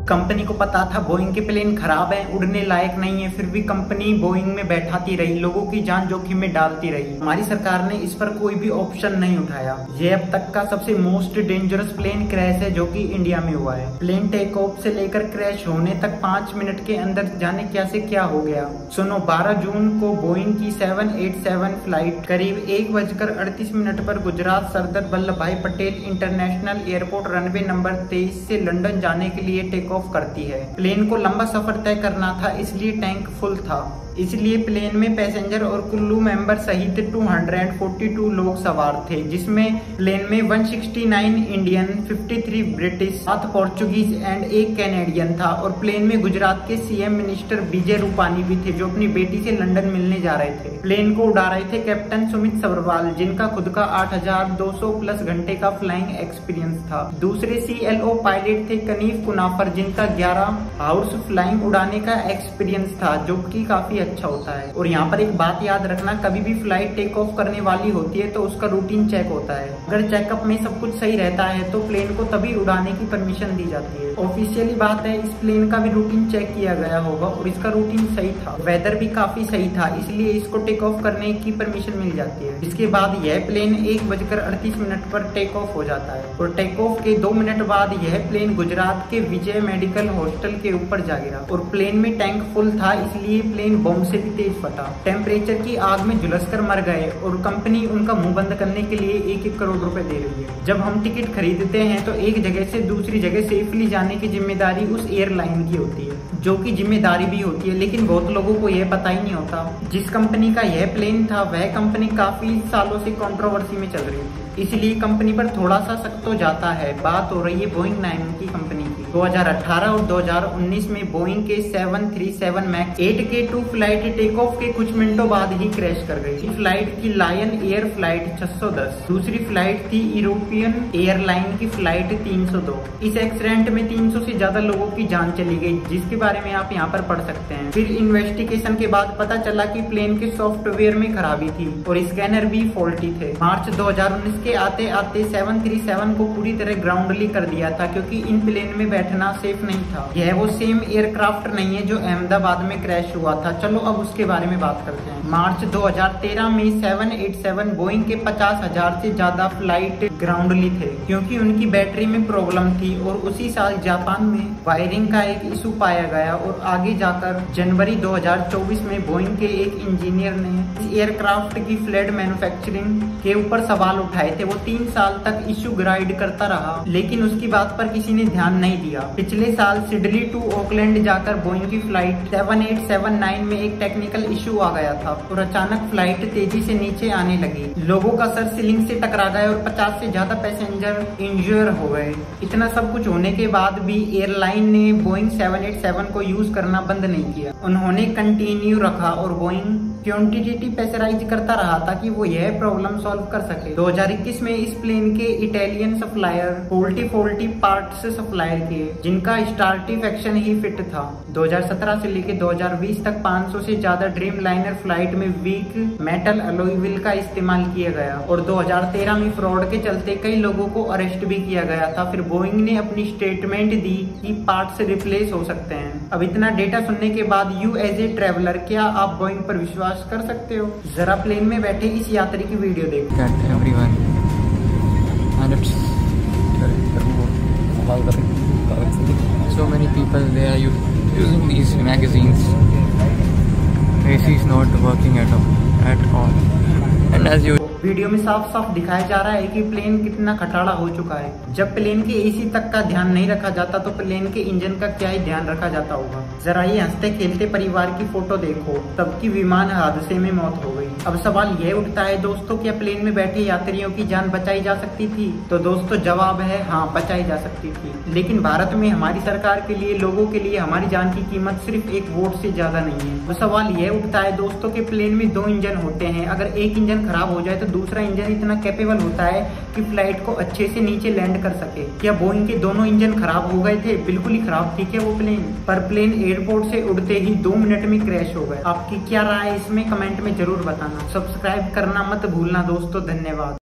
Company को पता था बोइंग के प्लेन खराब है, उड़ने लायक नहीं है, फिर भी कंपनी बोइंग में बैठाती रही, लोगों की जान जोखिम में डालती रही। हमारी सरकार ने इस पर कोई भी ऑप्शन नहीं उठाया। ये अब तक का सबसे मोस्ट डेंजरस प्लेन क्रैश है जो कि इंडिया में हुआ है। प्लेन टेक ऑफ से लेकर क्रैश होने तक 5 मिनट के अंदर जाने क्या से क्या हो गया। सुनो, 12 जून को बोइंग की 787 फ्लाइट करीब 1:38 पर गुजरात सरदार वल्लभ भाई Patel international airport runway number 23 से लंदन जाने के लिए टेक ऑफ करती है। प्लेन को लंबा सफर तय करना था, इसलिए टैंक फुल था। इसलिए प्लेन में पैसेंजर और क्रू मेंबर सहित 242 लोग सवार थे, जिसमें प्लेन में 169 Indian, 53 British, 7 Portuguese and 1 Canadian था। और प्लेन में गुजरात के सीएम मिनिस्टर विजय रूपानी भी थे, जो अपनी बेटी से लंदन मिलने जा रहे थे। प्लेन को उड़ा रहे थे कैप्टन सुमित सब्रवाल, जिनका खुद का 8200 प्लस घंटे का फ्लाइंग एक्सपीरियंस था। दूसरे CLO पायलट थे कनीफ कुनाफर, जिनका 11 आवर्स फ्लाइंग उड़ाने का एक्सपीरियंस था, जो कि काफी अच्छा होता है। और यहाँ पर एक बात याद रखना, कभी भी फ्लाइट टेक ऑफ करने वाली होती है तो उसका रूटीन चेक होता है। अगर चेकअप में सब कुछ सही रहता है तो प्लेन को तभी उड़ाने की परमिशन दी जाती है। ऑफिशियली बात है, इस प्लेन का भी रूटीन चेक किया गया होगा और इसका रूटीन सही था। वेदर भी काफी सही था, इसलिए इसको टेक ऑफ करने की परमिशन मिल जाती है। इसके बाद यह प्लेन 1:38 पर टेक ऑफ हो जाता है और टेक ऑफ के 2 मिनट बाद यह प्लेन गुजरात के विजय मेडिकल हॉस्टल के ऊपर जा गिरा। और प्लेन में टैंक फुल था, इसलिए प्लेन बम से भी तेज फटा। टेम्परेचर की आग में झुलसकर मर गए और कंपनी उनका मुंह बंद करने के लिए 1-1 करोड़ रुपए दे रही है। जब हम टिकट खरीदते हैं तो एक जगह से दूसरी जगह सेफली जाने की जिम्मेदारी उस एयरलाइन की होती है, जो कि जिम्मेदारी भी होती है, लेकिन बहुत लोगों को यह पता ही नहीं होता। जिस कंपनी का यह प्लेन था वह कंपनी काफी सालों से कंट्रोवर्सी में चल रही थी, इसलिए कंपनी पर थोड़ा सा शक तो जाता है। बात हो रही है बोइंग 9 की कंपनी की। 2018 और 2019 में बोइंग के 737 मैक्स 8 के 2 फ्लाइट टेक ऑफ के कुछ मिनटों बाद ही क्रैश कर गई। फ्लाइट थी लायन एयर फ्लाइट 610, दूसरी फ्लाइट थी यूरोपियन एयरलाइन की फ्लाइट 302। इस एक्सीडेंट में 300 से ज्यादा लोगों की जान चली गई, जिसके बारे में आप यहाँ पर पढ़ सकते हैं। फिर इन्वेस्टिगेशन के बाद पता चला कि प्लेन के सॉफ्टवेयर में खराबी थी और स्कैनर भी फॉल्टी थे। मार्च 2019 के आते आते 737 को पूरी तरह ग्राउंडली कर दिया था, क्योंकि इन प्लेन में बैठना सेफ नहीं था। यह वो सेम एयरक्राफ्ट नहीं है जो अहमदाबाद में क्रैश हुआ था। चलो अब उसके बारे में बात करते हैं। मार्च 2013 में 787 बोइंग के 50,000 से ज्यादा फ्लाइट ग्राउंडली थे, क्योंकि उनकी बैटरी में प्रॉब्लम थी। और उसी साल जापान में वायरिंग का एक इशू पाया गया और आगे जाकर जनवरी 2024 में बोइंग के एक इंजीनियर ने एयरक्राफ्ट की फ्लैट मैन्युफैक्चरिंग के ऊपर सवाल उठाए थे। वो 3 साल तक इशू गाइड करता रहा, लेकिन उसकी बात पर किसी ने ध्यान नहीं दिया। पिछले साल सिडनी टू ऑकलैंड जाकर बोइंग की फ्लाइट 7879 में एक टेक्निकल इशू आ गया था और अचानक फ्लाइट तेजी से नीचे आने लगी। लोगों का सर सीलिंग से टकरा गया और 50 से ज्यादा पैसेंजर इंजर हो गए। इतना सब कुछ होने के बाद भी एयरलाइन ने बोइंग 787 को यूज करना बंद नहीं किया। उन्होंने कंटिन्यू रखा और बोइंग क्वांटिटी प्रेशराइज करता रहा ताकि वो यह प्रॉब्लम सॉल्व कर सके। 2021 में इस प्लेन के Italian supplier faulty parts supplier किए, जिनका स्टार्टिव एक्शन ही फिट था। 2017 से लेकर 2020 तक 500 से ज्यादा ड्रीम लाइनर फ्लाइट में वीक मेटल अलॉय व्हील का इस्तेमाल किया गया और 2013 में फ्रॉड के चलते कई लोगों को अरेस्ट भी किया गया था। फिर बोइंग ने अपनी स्टेटमेंट दी कि पार्ट्स रिप्लेस हो सकते हैं। अब इतना डेटा सुनने के बाद यू एज ए ट्रेवलर, क्या आप बोइंग पर विश्वास कर सकते हो? जरा प्लेन में बैठे इस यात्री की वीडियो देखो। So many people, they are using these magazines. AC is not working at all. And as you video में साफ साफ दिखाया जा रहा है कि प्लेन कितना खटाड़ा हो चुका है। जब प्लेन के एसी तक का ध्यान नहीं रखा जाता तो प्लेन के इंजन का क्या ही ध्यान रखा जाता होगा। जरा ये हंसते खेलते परिवार की फोटो देखो, सबकी विमान हादसे में मौत हो गई। अब सवाल यह उठता है दोस्तों, क्या प्लेन में बैठे यात्रियों की जान बचाई जा सकती थी? तो दोस्तों जवाब है हाँ, बचाई जा सकती थी। लेकिन भारत में हमारी सरकार के लिए, लोगों के लिए हमारी जान की कीमत सिर्फ एक वोट से ज्यादा नहीं है। तो सवाल यह उठता है दोस्तों कि प्लेन में 2 इंजन होते हैं, अगर एक इंजन खराब हो जाए तो दूसरा इंजन इतना कैपेबल होता है कि फ्लाइट को अच्छे से नीचे लैंड कर सके। क्या बोइंग के दोनों इंजन खराब हो गए थे? बिल्कुल ही खराब थी क्या वो प्लेन? पर प्लेन एयरपोर्ट से उड़ते ही 2 मिनट में क्रैश हो गए। आपकी क्या राय है इसमें कमेंट में जरूर बताना। सब्सक्राइब करना मत भूलना दोस्तों। धन्यवाद।